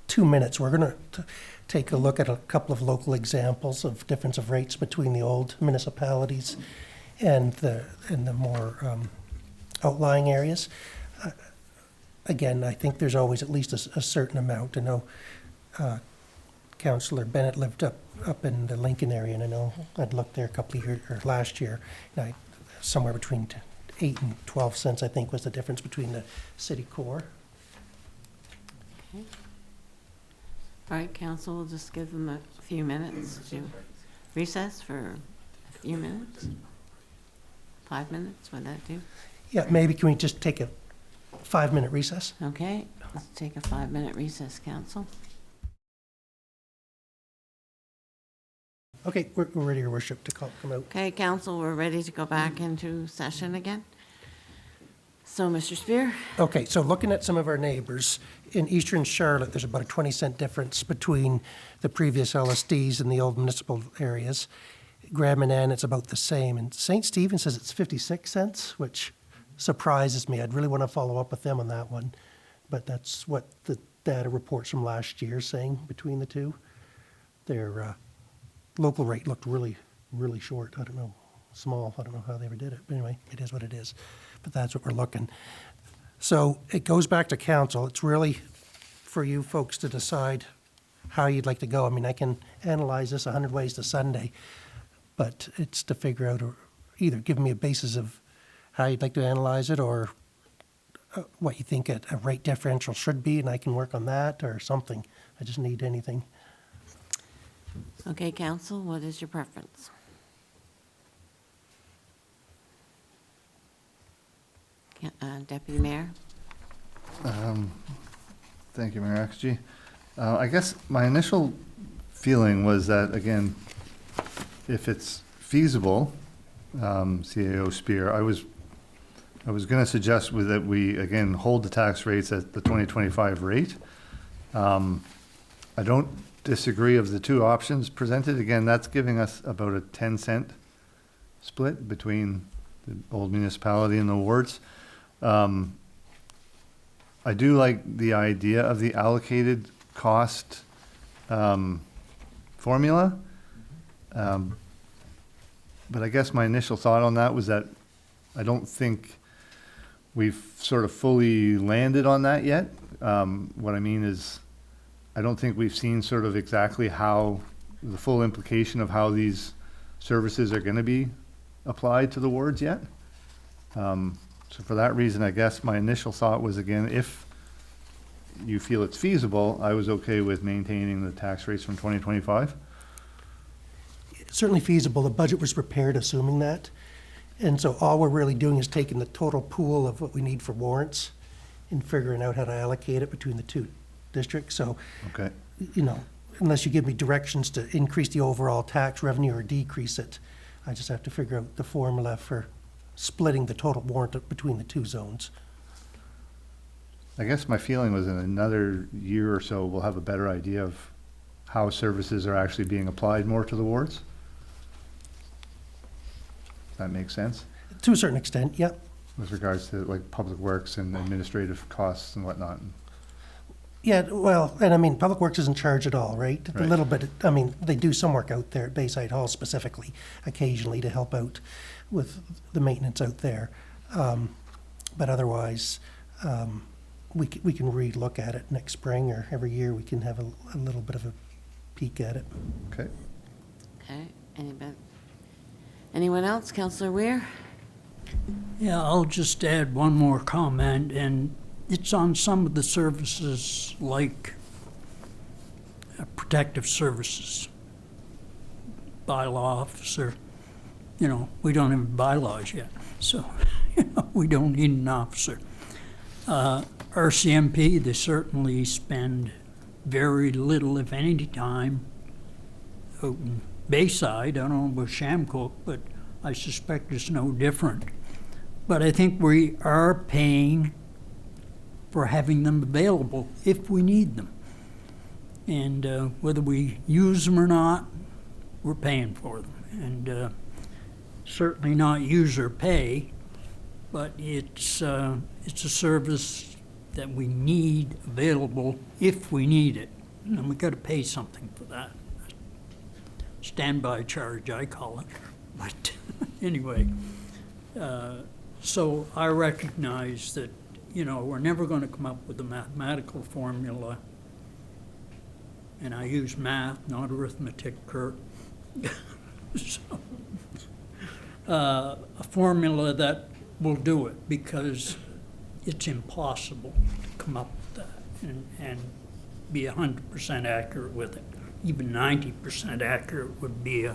2 minutes, we're going to take a look at a couple of local examples of difference of rates between the old municipalities and the more outlying areas. Again, I think there's always at least a certain amount. I know Councillor Bennett lived up in the Lincoln area, and I know I'd looked there a couple of years, or last year, and somewhere between 8 and 12 cents, I think, was the difference between the city core. Okay. All right, council, we'll just give them a few minutes to recess for a few minutes. 5 minutes, would that do? Yeah, maybe can we just take a 5-minute recess? Okay, let's take a 5-minute recess, council. Okay, we're ready, Your Worship, to come out. Okay, council, we're ready to go back into session again. So, Mr. Spear? Okay, so looking at some of our neighbors, in eastern Charlotte, there's about a 20-cent difference between the previous LSDs and the old municipal areas. Graham and Ann, it's about the same. And St. Stephen says it's 56 cents, which surprises me. I'd really want to follow up with them on that one. But that's what the data reports from last year saying between the two. Their local rate looked really, really short. I don't know, small. I don't know how they ever did it. But anyway, it is what it is. But that's what we're looking. So it goes back to council. It's really for you folks to decide how you'd like to go. I mean, I can analyze this 100 ways to Sunday, but it's to figure out, or either give me a basis of how you'd like to analyze it, or what you think a rate differential should be, and I can work on that, or something. I just need anything. Okay, council, what is your preference? Deputy Mayor? Thank you, Mayor Axge. I guess my initial feeling was that, again, if it's feasible, CAO Spear, I was going to suggest that we, again, hold the tax rates at the 2025 rate. I don't disagree of the two options presented. Again, that's giving us about a 10-cent split between the old municipality and the wards. I do like the idea of the allocated cost formula. But I guess my initial thought on that was that I don't think we've sort of fully landed on that yet. What I mean is, I don't think we've seen sort of exactly how the full implication of how these services are going to be applied to the wards yet. So for that reason, I guess my initial thought was, again, if you feel it's feasible, I was okay with maintaining the tax rates from 2025. Certainly feasible. The budget was prepared assuming that. And so all we're really doing is taking the total pool of what we need for warrants and figuring out how to allocate it between the two districts. So, Okay. you know, unless you give me directions to increase the overall tax revenue or decrease it, I just have to figure out the formula for splitting the total warrant between the two zones. I guess my feeling was in another year or so, we'll have a better idea of how services are actually being applied more to the wards. Does that make sense? To a certain extent, yep. With regards to like public works and administrative costs and whatnot. Yeah, well, and I mean, Public Works is in charge at all, right? A Right. little bit, I mean, they do some work out there at Bayside Hall specifically, occasionally to help out with the maintenance out there. But otherwise, we can re-look at it next spring or every year. We can have a little bit of a peek at it. Okay. Okay, anyone else? Councillor Weir? Yeah, I'll just add one more comment, and it's on some of the services like protective services, bylaw officer. You know, we don't have bylaws yet, so we don't need an officer. RCMP, they certainly spend very little, if any, time out in Bayside. I don't know about Shamcook, but I suspect it's no different. But I think we are paying for having them available if we need them. And whether we use them or not, we're paying for them. And certainly not user pay, but it's a service that we need available if we need it. And we got to pay something for that. Standby charge, I call it. But anyway, so I recognize that, you know, we're never going to come up with a mathematical formula. And I use math, not arithmetic, Kurt. So, a formula that will do it, because it's impossible to come up with that and be 100% accurate with it. Even 90% accurate would be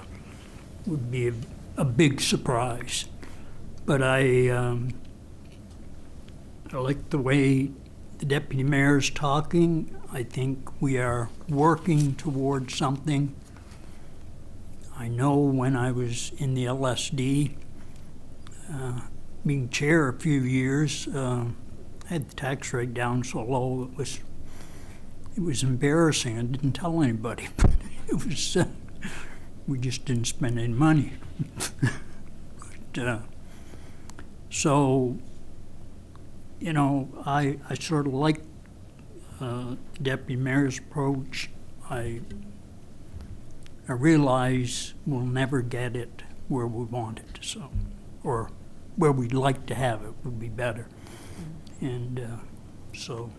a big surprise. But I like the way the deputy mayor's talking. I think we are working towards something. I know when I was in the LSD, being chair a few years, had the tax rate down so low it was embarrassing. I didn't tell anybody, but it was we just didn't spend any money. But, so, you know, I sort of like Deputy Mayor's approach. I realize we'll never get it where we want it, so, or where we'd like to have it would be better. And so.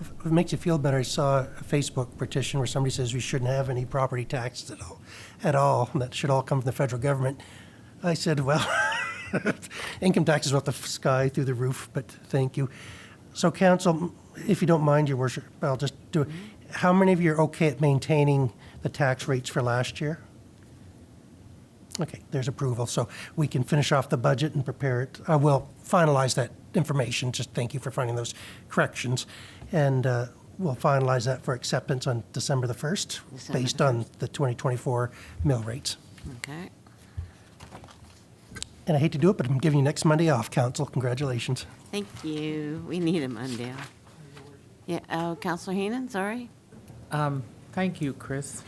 If it makes you feel better, I saw a Facebook petition where somebody says we shouldn't have any property taxes at all, and that should all come from the federal government. I said, well, income taxes are up the sky through the roof, but thank you. So, Council, if you don't mind, Your Worship, I'll just do it. How many of you are okay at maintaining the tax rates for last year? Okay, there's approval, so we can finish off the budget and prepare it. We'll finalize that information, just thank you for finding those corrections. And we'll finalize that for acceptance on December the 1st, December based the on the 2024 mill rates. Okay. And I hate to do it, but I'm giving you next Monday off, Council. Congratulations. Thank you. We need a Monday off. Yeah, Counselor Heenan, sorry? Thank you, Chris,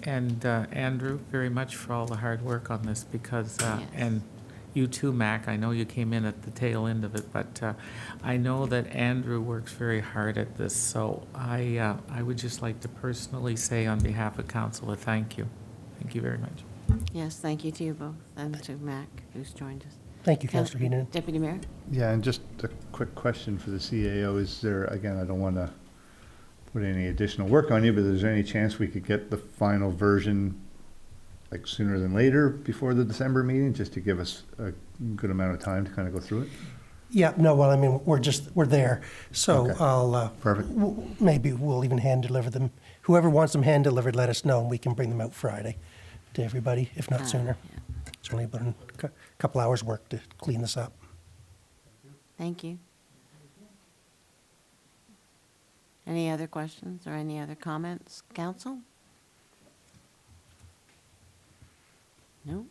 and Andrew, very much for all the hard work on this, because, Yes. and you too, Mac, I know you came in at the tail end of it, but I know that Andrew works very hard at this, so I would just like to personally say on behalf of council a thank you. Thank you very much. Yes, thank you to you both, and to Mac, who's joined us. Thank you, Councillor Heenan. Deputy Mayor? Yeah, and just a quick question for the CAO. Is there, again, I don't want to put any additional work on you, but is there any chance we could get the final version like sooner than later before the December meeting, just to give us a good amount of time to kind of go through it? Yeah, no, well, I mean, we're there, so Okay. I'll, Perfect. maybe we'll even hand deliver them. Whoever wants them hand delivered, let us know, and we can bring them out Friday to everybody, if not sooner. Yeah. It's only about a couple hours' work to clean this up. Thank you. Any other questions or any other comments, council? No?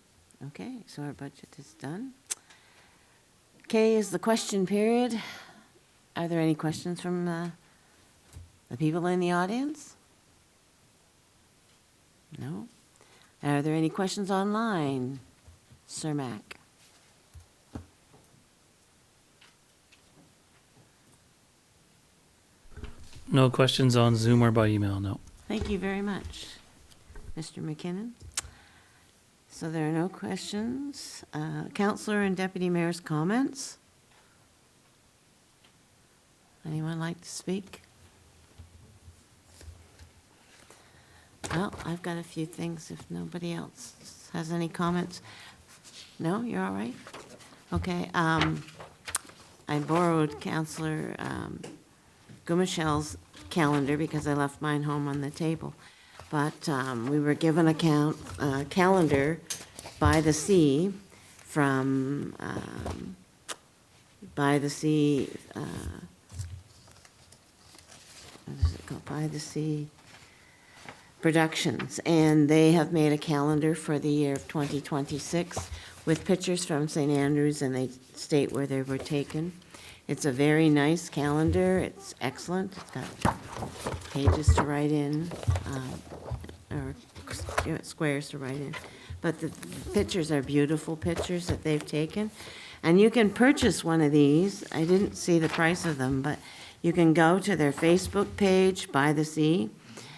Okay, so our budget is done. Okay, is the question period. Are there any questions from the people in the audience? No? Are there any questions online, Sir Mac? No questions on Zoom or by email, no. Thank you very much, Mr. McKinnon. So there are no questions. Councillor and Deputy Mayor's comments? Anyone like to speak? Well, I've got a few things if nobody else has any comments. No, you're all right? Okay, I borrowed Councillor Gumachel's calendar because I left mine home on the table. But we were given a calendar by the sea from By the Sea, what is it called? By the Sea Productions, and they have made a calendar for the year of 2026 with pictures from St. Andrews, and they state where they were taken. It's a very nice calendar. It's excellent. It's got pages to write in, or squares to write in. But the pictures are beautiful pictures that they've taken. And you can purchase one of these. I didn't see the price of them, but you can go to their Facebook page, By the Sea,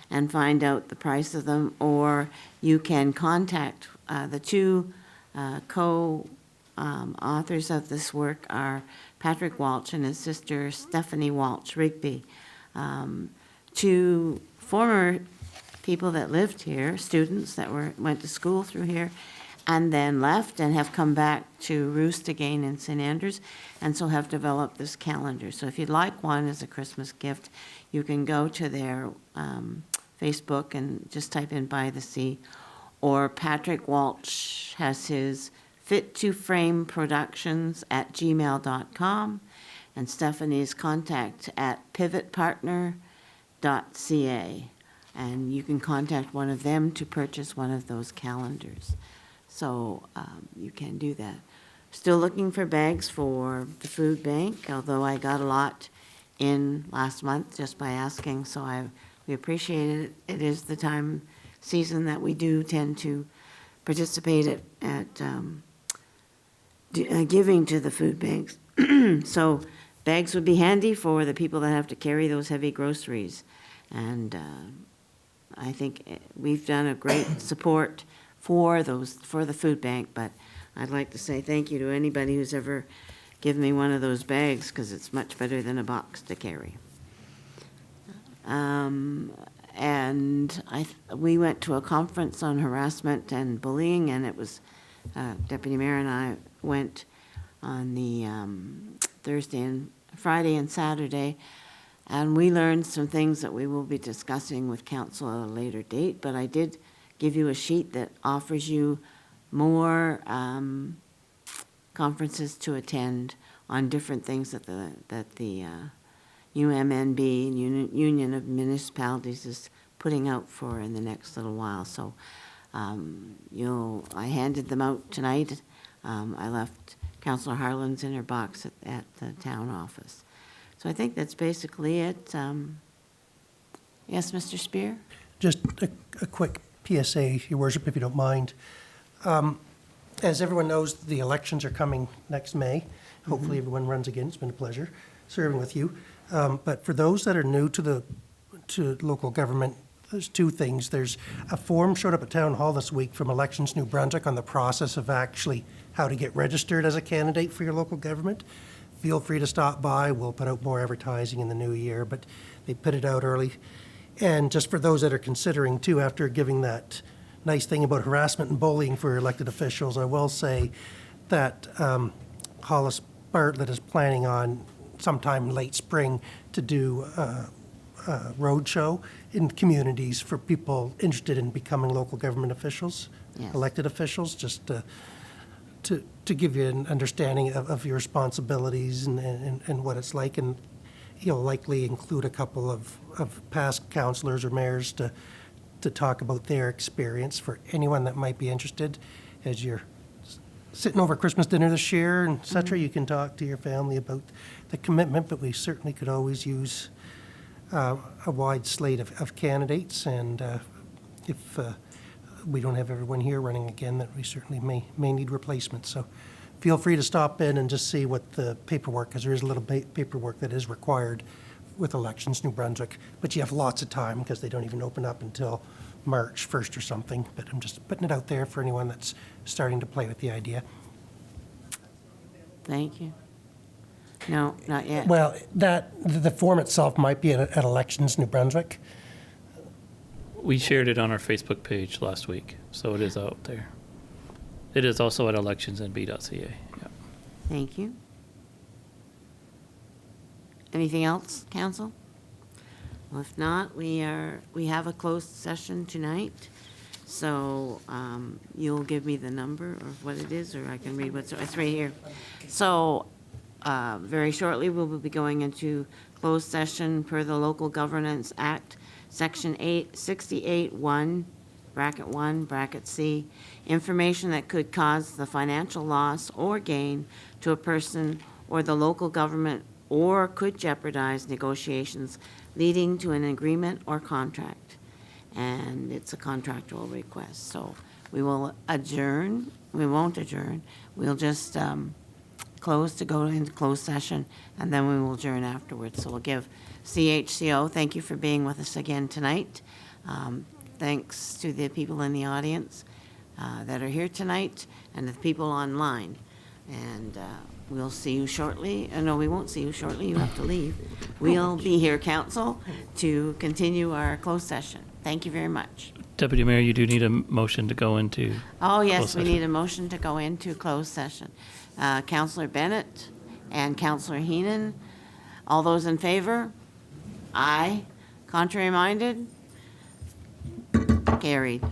and find out the price of them, or you can contact the two co-authors of this work are Patrick Walsh and his sister Stephanie Walsh Rigby, two former people that lived here, students that went to school through here, and then left and have come back to roost again in St. Andrews, and so have developed this calendar. So if you'd like one as a Christmas gift, you can go to their Facebook and just type in By the Sea, or Patrick Walsh has his fit2frameproductions@gmail.com, and Stephanie's contact at pivotpartner.ca, and you can contact one of them to purchase one of those calendars. So you can do that. Still looking for bags for the food bank, although I got a lot in last month just by asking, so we appreciate it. It is the season that we do tend to participate at giving to the food banks. So bags would be handy for the people that have to carry those heavy groceries. And I think we've done a great support for the food bank, but I'd like to say thank you to anybody who's ever given me one of those bags, because it's much better than a box to carry. And we went to a conference on harassment and bullying, and it was Deputy Mayor and I went on the Thursday and Friday and Saturday, and we learned some things that we will be discussing with council at a later date. But I did give you a sheet that offers you more conferences to attend on different things that the UMNB, Union of Municipalities, is putting out for in the next little while. So I handed them out tonight. I left Councillor Harlan's in her box at the town office. So I think that's basically it. Yes, Mr. Spear? Just a quick PSA, Your Worship, if you don't mind. As everyone knows, the elections are coming next May. Hopefully everyone runs again. It's been a pleasure serving with you. But for those that are new to local government, there's two things. There's a form showed up at Town Hall this week from Elections New Brunswick on the process of actually how to get registered as a candidate for your local government. Feel free to stop by. We'll put out more advertising in the new year, but they put it out early. And just for those that are considering too, after giving that nice thing about harassment and bullying for elected officials, I will say that Hollis Bartlett is planning on sometime late spring to do a road show in communities for people interested in becoming local government officials, Yes. elected officials, just to give you an understanding of your responsibilities and what it's like. And he'll likely include a couple of past councillors or mayors to talk about their experience for anyone that might be interested. As you're sitting over Christmas dinner this year and et cetera, you can talk to your family about the commitment, but we certainly could always use a wide slate of candidates. And if we don't have everyone here running again, that we certainly may need replacements. So feel free to stop in and just see what the paperwork, because there is a little paperwork that is required with Elections New Brunswick, but you have lots of time because they don't even open up until March 1st or something. But I'm just putting it out there for anyone that's starting to play with the idea. Thank you. No, not yet. Well, the form itself might be at Elections New Brunswick. We shared it on our Facebook page last week, so it is out there. It is also at electionsnb.ca. Yeah. Thank you. Anything else, council? Well, if not, we have a closed session tonight. So you'll give me the number of what it is, or I can read it's right here. So very shortly, we will be going into closed session per the Local Governance Act, Section 68(1), bracket 1, bracket C, information that could cause the financial loss or gain to a person or the local government or could jeopardize negotiations leading to an agreement or contract. And it's a contractual request. So we will adjourn. We won't adjourn. We'll just close to go into closed session, and then we will adjourn afterwards. So we'll give CHCO, thank you for being with us again tonight. Thanks to the people in the audience that are here tonight and the people online. And we'll see you shortly. No, we won't see you shortly. You have to leave. We'll be here, council, to continue our closed session. Thank you very much. Deputy Mayor, you do need a motion to go into. Oh, yes, closed we session. need a motion to go into closed session. Councillor Bennett and Councillor Heenan, all those in favor? Aye. Contrary minded? Carried.